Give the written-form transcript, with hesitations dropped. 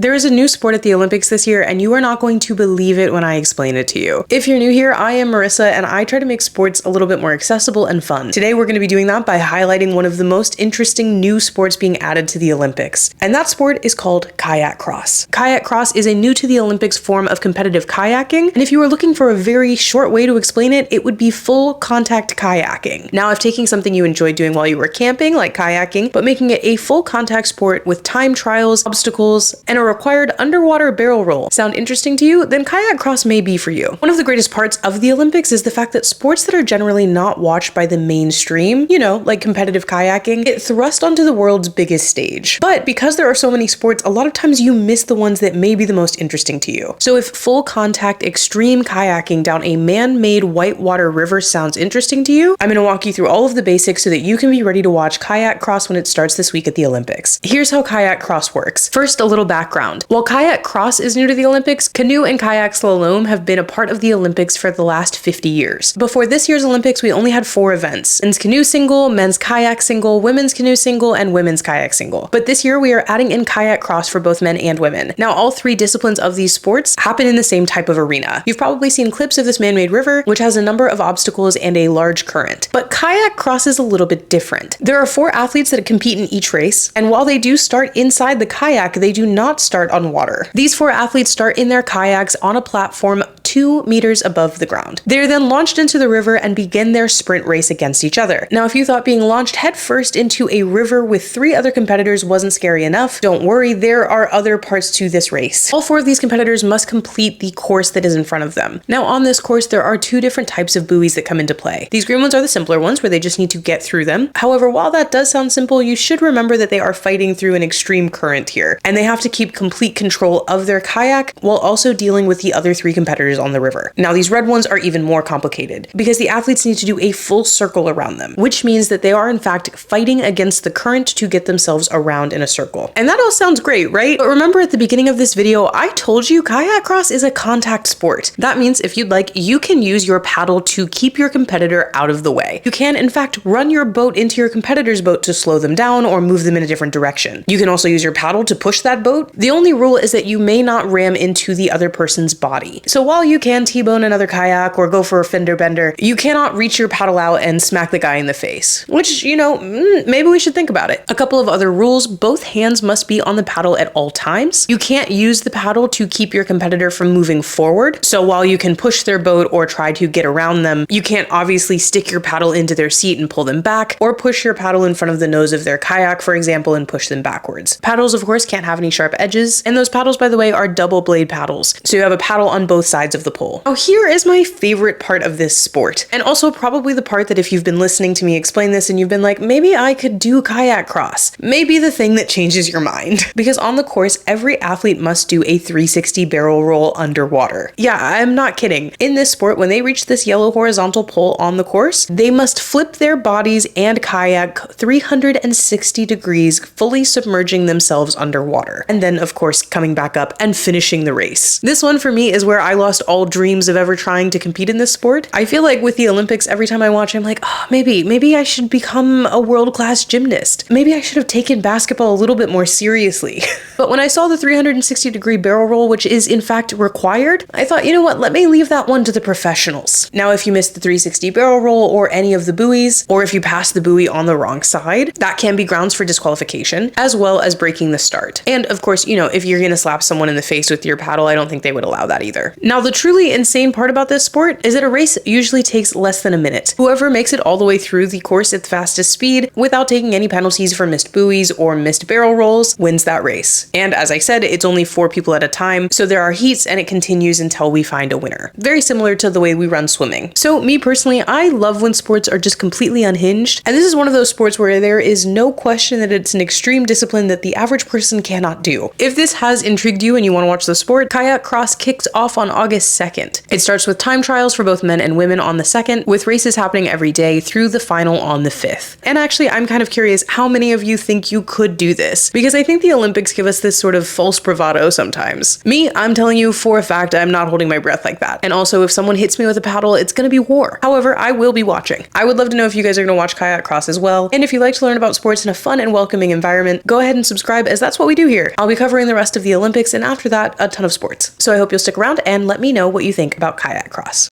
There is a new sport at the Olympics this year, and you are not going to believe it when I explain it to you. If you're new here, I am Marissa, and I try to make sports a little bit more accessible and fun. Today, we're going to be doing that by highlighting one of the most interesting new sports being added to the Olympics, and that sport is called Kayak Cross. Kayak Cross is a new to the Olympics form of competitive kayaking, and if you were looking for a very short way to explain it, it would be full contact kayaking. Now, if taking something you enjoyed doing while you were camping, like kayaking, but making it a full contact sport with time trials, obstacles, and a required underwater barrel roll sound interesting to you, then Kayak Cross may be for you. One of the greatest parts of the Olympics is the fact that sports that are generally not watched by the mainstream, like competitive kayaking, get thrust onto the world's biggest stage. But because there are so many sports, a lot of times you miss the ones that may be the most interesting to you. So if full contact extreme kayaking down a man-made whitewater river sounds interesting to you, I'm going to walk you through all of the basics so that you can be ready to watch Kayak Cross when it starts this week at the Olympics. Here's how Kayak Cross works. First, a little background. While Kayak Cross is new to the Olympics, canoe and kayak slalom have been a part of the Olympics for the last 50 years. Before this year's Olympics, we only had 4 events: men's canoe single, men's kayak single, women's canoe single, and women's kayak single. But this year we are adding in Kayak Cross for both men and women. Now, all 3 disciplines of these sports happen in the same type of arena. You've probably seen clips of this man-made river, which has a number of obstacles and a large current. But Kayak Cross is a little bit different. There are 4 athletes that compete in each race, and while they do start inside the kayak, they do not start on water. These 4 athletes start in their kayaks on a platform 2 meters above the ground. They are then launched into the river and begin their sprint race against each other. Now, if you thought being launched headfirst into a river with 3 other competitors wasn't scary enough, don't worry, there are other parts to this race. All 4 of these competitors must complete the course that is in front of them. Now, on this course, there are 2 different types of buoys that come into play. These green ones are the simpler ones where they just need to get through them. However, while that does sound simple, you should remember that they are fighting through an extreme current here, and they have to keep complete control of their kayak while also dealing with the other 3 competitors on the river. Now, these red ones are even more complicated because the athletes need to do a full circle around them, which means that they are in fact fighting against the current to get themselves around in a circle. And that all sounds great, right? But remember at the beginning of this video, I told you Kayak Cross is a contact sport. That means if you'd like, you can use your paddle to keep your competitor out of the way. You can, in fact, run your boat into your competitor's boat to slow them down or move them in a different direction. You can also use your paddle to push that boat. The only rule is that you may not ram into the other person's body. So while you can T-bone another kayak or go for a fender bender, you cannot reach your paddle out and smack the guy in the face, which, maybe we should think about it. A couple of other rules: both hands must be on the paddle at all times. You can't use the paddle to keep your competitor from moving forward. So while you can push their boat or try to get around them, you can't obviously stick your paddle into their seat and pull them back, or push your paddle in front of the nose of their kayak, for example, and push them backwards. Paddles, of course, can't have any sharp edges, and those paddles, by the way, are double blade paddles. So you have a paddle on both sides of the pole. Now, here is my favorite part of this sport, and also probably the part that if you've been listening to me explain this and you've been like, maybe I could do Kayak Cross, maybe the thing that changes your mind. Because on the course, every athlete must do a 360 barrel roll underwater. Yeah, I'm not kidding. In this sport, when they reach this yellow horizontal pole on the course, they must flip their bodies and kayak 360 degrees, fully submerging themselves underwater. And then, of course, coming back up and finishing the race. This one for me is where I lost all dreams of ever trying to compete in this sport. I feel like with the Olympics, every time I watch, I'm like, oh, maybe I should become a world-class gymnast. Maybe I should have taken basketball a little bit more seriously. But when I saw the 360 degree barrel roll, which is in fact required, I thought, you know what, let me leave that one to the professionals. Now, if you missed the 360 barrel roll or any of the buoys, or if you passed the buoy on the wrong side, that can be grounds for disqualification, as well as breaking the start. And of course, if you're gonna slap someone in the face with your paddle, I don't think they would allow that either. Now, the truly insane part about this sport is that a race usually takes less than a minute. Whoever makes it all the way through the course at the fastest speed without taking any penalties for missed buoys or missed barrel rolls wins that race. And as I said, it's only 4 people at a time, so there are heats and it continues until we find a winner. Very similar to the way we run swimming. So me personally, I love when sports are just completely unhinged, and this is one of those sports where there is no question that it's an extreme discipline that the average person cannot do. If this has intrigued you and you want to watch the sport, Kayak Cross kicks off on August August 2nd. It starts with time trials for both men and women on the 2nd, with races happening every day through the final on the 5th. And actually, I'm kind of curious how many of you think you could do this, because I think the Olympics give us this sort of false bravado sometimes. Me, I'm telling you for a fact I'm not holding my breath like that. And also, if someone hits me with a paddle, it's gonna be war. However, I will be watching. I would love to know if you guys are gonna watch Kayak Cross as well. And if you like to learn about sports in a fun and welcoming environment, go ahead and subscribe, as that's what we do here. I'll be covering the rest of the Olympics, and after that, a ton of sports. So I hope you'll stick around and let me know what you think about Kayak Cross.